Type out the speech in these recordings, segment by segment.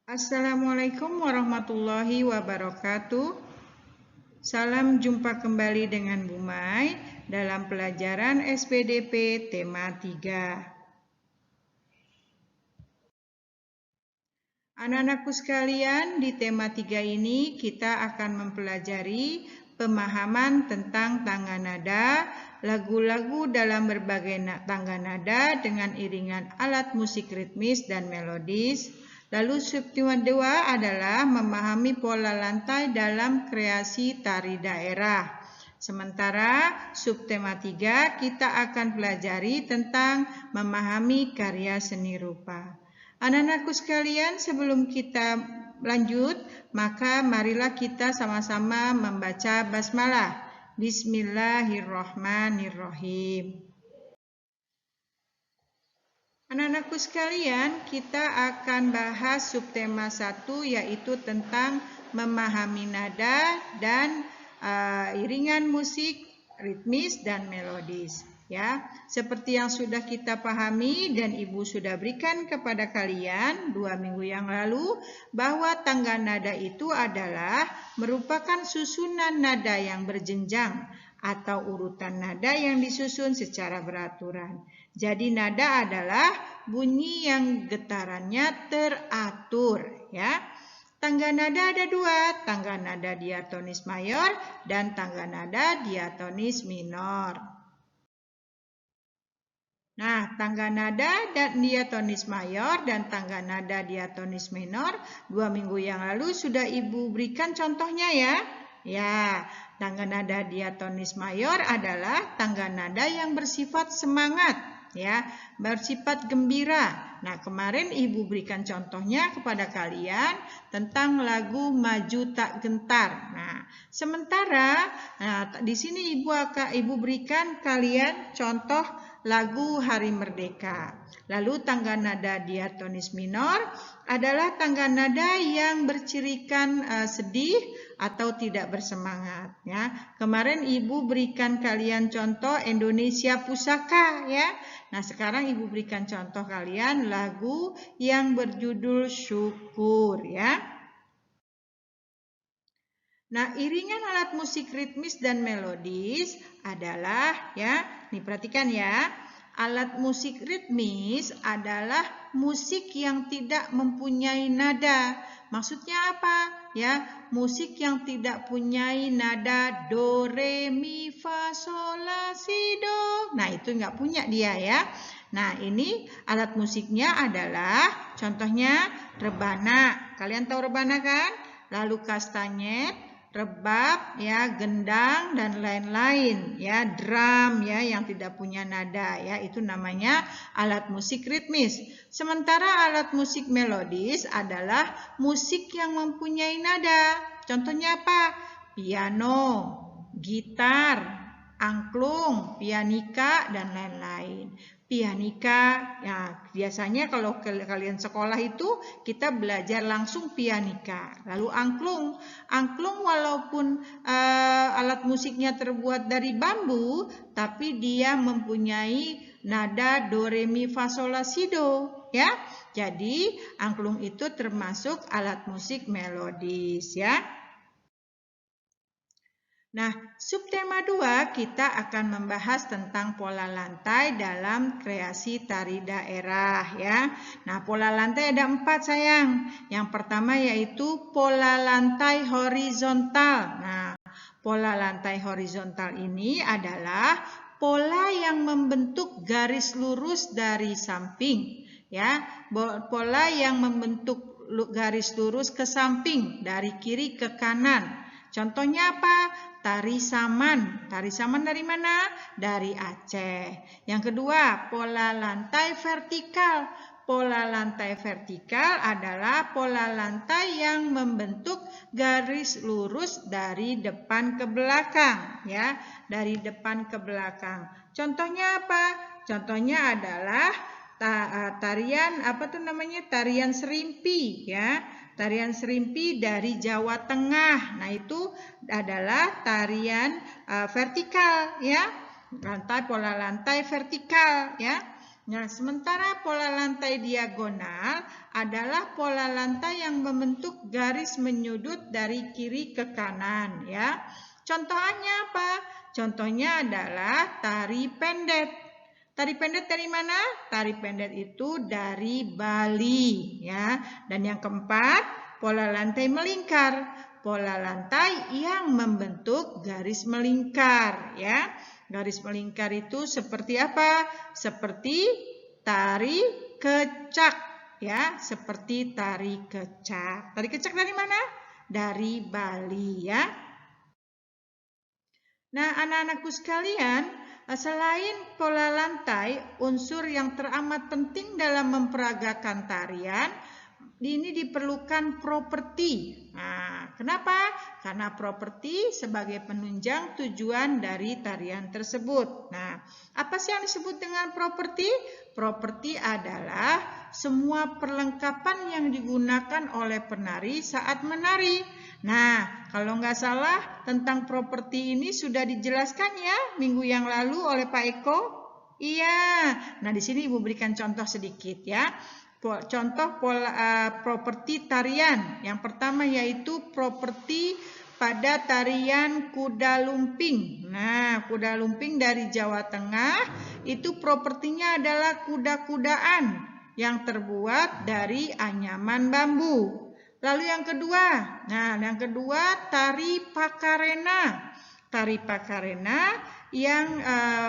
Assalamualaikum warahmatullahi wabarakatuh. Salam jumpa kembali dengan Bu Mai dalam pelajaran SPDP tema 3. Anak-anakku sekalian, di tema 3 ini kita akan mempelajari pemahaman tentang tangga nada, lagu-lagu dalam berbagai tangga nada dengan iringan alat musik ritmis dan melodis. Lalu subtema 2 adalah memahami pola lantai dalam kreasi tari daerah. Sementara subtema 3 kita akan pelajari tentang memahami karya seni rupa. Anak-anakku sekalian, sebelum kita lanjut, maka marilah kita sama-sama membaca basmalah. Bismillahirrahmanirrahim. Anak-anakku sekalian, kita akan bahas subtema 1 yaitu tentang memahami nada dan iringan musik ritmis dan melodis. Ya, seperti yang sudah kita pahami dan Ibu sudah berikan kepada kalian 2 minggu yang lalu, bahwa tangga nada itu adalah merupakan susunan nada yang berjenjang atau urutan nada yang disusun secara beraturan. Jadi nada adalah bunyi yang getarannya teratur, ya. Tangga nada ada 2, tangga nada diatonis mayor dan tangga nada diatonis minor. Nah, tangga nada dan diatonis mayor dan tangga nada diatonis minor 2 minggu yang lalu sudah Ibu berikan contohnya ya. Ya, tangga nada diatonis mayor adalah tangga nada yang bersifat semangat, ya, bersifat gembira. Nah, kemarin Ibu berikan contohnya kepada kalian tentang lagu Maju Tak Gentar. Nah, sementara di sini Ibu berikan kalian contoh lagu Hari Merdeka. Lalu tangga nada diatonis minor adalah tangga nada yang bercirikan sedih atau tidak bersemangat, ya. Kemarin Ibu berikan kalian contoh Indonesia Pusaka, ya. Nah, sekarang Ibu berikan contoh kalian lagu yang berjudul Syukur, ya. Nah, iringan alat musik ritmis dan melodis adalah, ya, nih perhatikan ya, alat musik ritmis adalah musik yang tidak mempunyai nada. Maksudnya apa? Ya, musik yang tidak punyai nada do, re, mi, fa, sol, la, si, do. Nah, itu nggak punya dia ya. Nah, ini alat musiknya adalah contohnya rebana. Kalian tahu rebana kan? Lalu kastanyet, rebab, ya, gendang dan lain-lain, ya, drum, ya, yang tidak punya nada, ya, itu namanya alat musik ritmis. Sementara alat musik melodis adalah musik yang mempunyai nada. Contohnya apa? Piano, gitar, angklung, pianika dan lain-lain. Pianika, ya, biasanya kalau kalian sekolah itu kita belajar langsung pianika. Lalu angklung walaupun alat musiknya terbuat dari bambu, tapi dia mempunyai nada do, re, mi, fa, sol, la, si, do, ya. Jadi angklung itu termasuk alat musik melodis, ya. Nah, subtema 2 kita akan membahas tentang pola lantai dalam kreasi tari daerah, ya. Nah, pola lantai ada 4 sayang. Yang pertama yaitu pola lantai horizontal. Nah, pola lantai horizontal ini adalah pola yang membentuk garis lurus dari samping, ya. Pola yang membentuk garis lurus ke samping dari kiri ke kanan. Contohnya apa? Tari saman. Tari saman dari mana? Dari Aceh. Yang kedua, pola lantai vertikal. Pola lantai vertikal adalah pola lantai yang membentuk garis lurus dari depan ke belakang, ya, dari depan ke belakang. Contohnya apa? Contohnya adalah tarian tarian serimpi, ya. Tarian serimpi dari Jawa Tengah. Nah, itu adalah tarian vertikal, ya. Pola lantai vertikal, ya. Nah, sementara pola lantai diagonal adalah pola lantai yang membentuk garis menyudut dari kiri ke kanan, ya. Contohnya apa? Contohnya adalah tari pendet. Tari pendet dari mana? Tari pendet itu dari Bali, ya. Dan yang keempat, pola lantai melingkar. Pola lantai yang membentuk garis melingkar, ya. Garis melingkar itu seperti apa? Seperti tari kecak, ya, seperti tari kecak. Tari kecak dari mana? Dari Bali, ya. Nah, anak-anakku sekalian, selain pola lantai, unsur yang teramat penting dalam memperagakan tarian ini diperlukan properti. Nah, kenapa? Karena properti sebagai penunjang tujuan dari tarian tersebut. Nah, apa sih yang disebut dengan properti? Properti adalah semua perlengkapan yang digunakan oleh penari saat menari. Nah, kalau nggak salah tentang properti ini sudah dijelaskan ya minggu yang lalu oleh Pak Eko. Iya. Nah, di sini Ibu berikan contoh sedikit ya. Contoh properti tarian. Yang pertama yaitu properti pada tarian kuda lumping. Nah, kuda lumping dari Jawa Tengah itu propertinya adalah kuda-kudaan yang terbuat dari anyaman bambu. Lalu yang kedua tari Pakarena. Tari Pakarena yang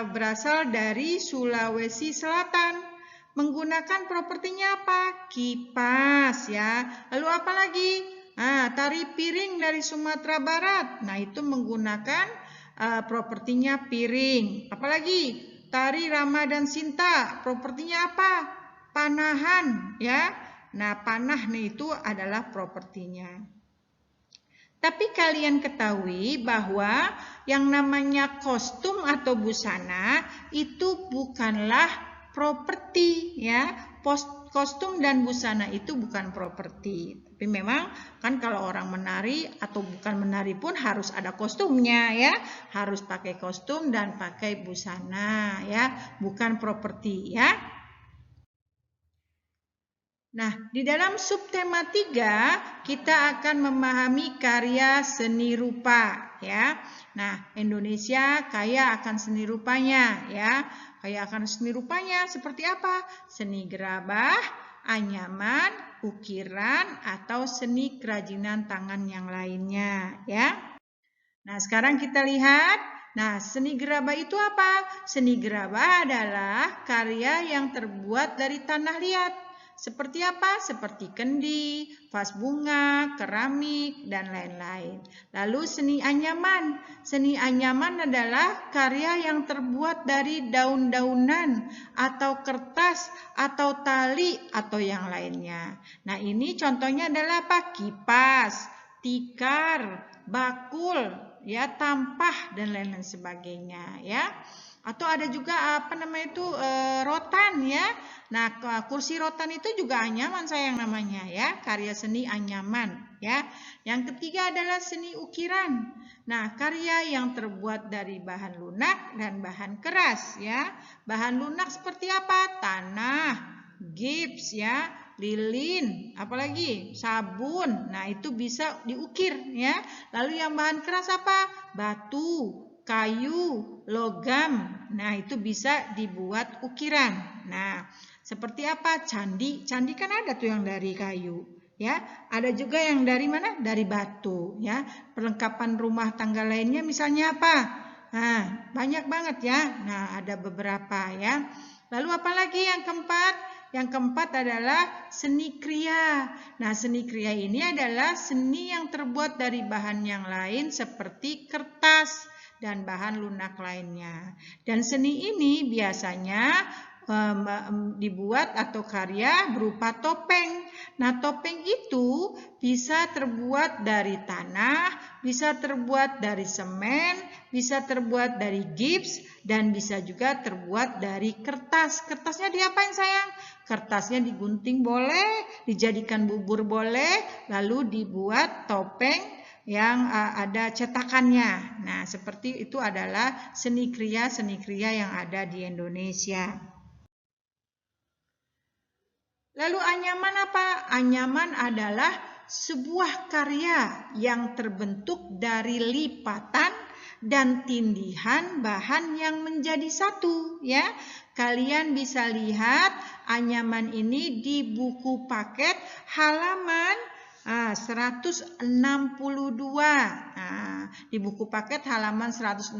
berasal dari Sulawesi Selatan. Menggunakan propertinya apa? Kipas, ya. Lalu apa lagi? Tari piring dari Sumatera Barat. Nah, itu menggunakan propertinya piring. Apalagi? Tari Rama dan Sinta. Propertinya apa? Panahan, ya. Nah, panah itu adalah propertinya. Tapi kalian ketahui bahwa yang namanya kostum atau busana itu bukanlah properti, ya. Kostum dan busana itu bukan properti. Tapi memang kan kalau orang menari atau bukan menari pun harus ada kostumnya, ya. Harus pakai kostum dan pakai busana, ya. Bukan properti, ya. Nah, di dalam subtema 3 kita akan memahami karya seni rupa, ya. Nah, Indonesia kaya akan seni rupanya, ya. Kaya akan seni rupanya seperti apa? Seni gerabah, anyaman, ukiran, atau seni kerajinan tangan yang lainnya, ya. Nah, sekarang kita lihat. Nah, seni gerabah itu apa? Seni gerabah adalah karya yang terbuat dari tanah liat. Seperti apa? Seperti kendi, vas bunga, keramik, dan lain-lain. Lalu seni anyaman. Seni anyaman adalah karya yang terbuat dari daun-daunan atau kertas atau tali atau yang lainnya. Nah, ini contohnya adalah apa? Kipas, tikar, bakul, ya, tampah, dan lain-lain sebagainya, ya. Atau ada juga rotan, ya. Nah, kursi rotan itu juga anyaman sayang namanya, ya, karya seni anyaman, ya. Yang ketiga adalah seni ukiran. Nah, karya yang terbuat dari bahan lunak dan bahan keras, ya. Bahan lunak seperti apa? Tanah, gips, ya, lilin, apalagi sabun. Nah, itu bisa diukir, ya. Lalu yang bahan keras apa? Batu, kayu, logam. Nah, itu bisa dibuat ukiran. Nah, seperti apa? Candi. Candi kan ada tuh yang dari kayu, ya. Ada juga yang dari mana? Dari batu, ya. Perlengkapan rumah tangga lainnya misalnya apa? Nah, banyak banget, ya. Nah, ada beberapa, ya. Lalu apalagi yang keempat? Yang keempat adalah seni kriya. Nah, seni kriya ini adalah seni yang terbuat dari bahan yang lain seperti kertas dan bahan lunak lainnya. Dan seni ini biasanya dibuat atau karya berupa topeng. Nah, topeng itu bisa terbuat dari tanah, bisa terbuat dari semen, bisa terbuat dari gips, dan bisa juga terbuat dari kertas. Kertasnya diapain sayang? Kertasnya digunting boleh, dijadikan bubur boleh, lalu dibuat topeng yang ada cetakannya. Nah, seperti itu adalah seni kriya yang ada di Indonesia. Lalu anyaman apa? Anyaman adalah sebuah karya yang terbentuk dari lipatan dan tindihan bahan yang menjadi satu, ya. Kalian bisa lihat anyaman ini di buku paket halaman 162. Di buku paket halaman 162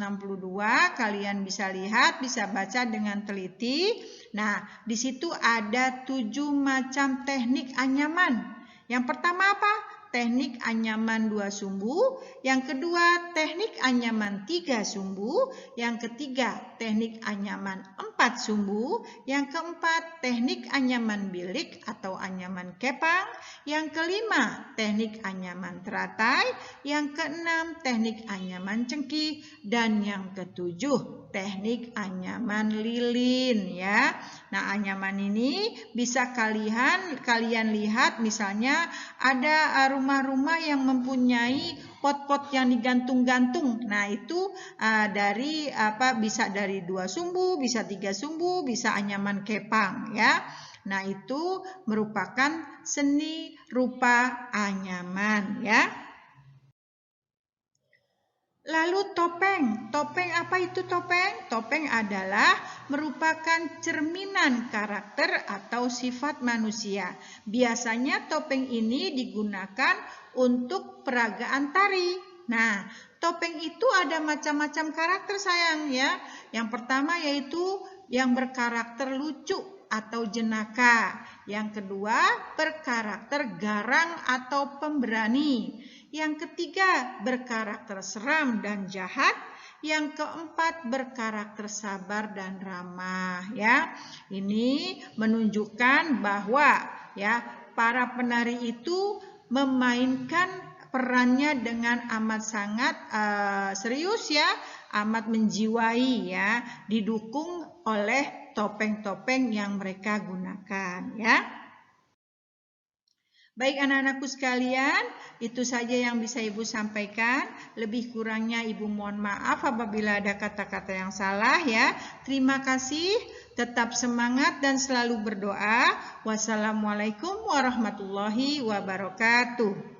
kalian bisa lihat, bisa baca dengan teliti. Nah, di situ ada 7 macam teknik anyaman. Yang pertama apa? Teknik anyaman 2 sumbu. Yang kedua, teknik anyaman 3 sumbu. Yang ketiga, teknik anyaman 4 sumbu. Yang keempat, teknik anyaman bilik atau anyaman kepang. Yang kelima, teknik anyaman teratai. Yang keenam, teknik anyaman cengkih. Dan yang ketujuh, teknik anyaman lilin, ya. Nah, anyaman ini bisa kalian lihat, misalnya ada rumah-rumah yang mempunyai pot-pot yang digantung-gantung. Nah, itu bisa dari 2 sumbu, bisa 3 sumbu, bisa anyaman kepang, ya. Nah, itu merupakan seni rupa anyaman, ya. Lalu topeng. Topeng apa itu topeng? Topeng adalah merupakan cerminan karakter atau sifat manusia. Biasanya topeng ini digunakan untuk peragaan tari. Nah, topeng itu ada macam-macam karakter sayang, ya. Yang pertama yaitu yang berkarakter lucu atau jenaka. Yang kedua berkarakter garang atau pemberani. Yang ketiga berkarakter seram dan jahat. Yang keempat berkarakter sabar dan ramah, ya. Ini menunjukkan bahwa, ya, para penari itu memainkan perannya dengan amat sangat serius, ya, amat menjiwai, ya, didukung oleh topeng-topeng yang mereka gunakan, ya. Baik anak-anakku sekalian, itu saja yang bisa Ibu sampaikan. Lebih kurangnya Ibu mohon maaf apabila ada kata-kata yang salah, ya. Terima kasih, tetap semangat dan selalu berdoa. Wassalamualaikum warahmatullahi wabarakatuh.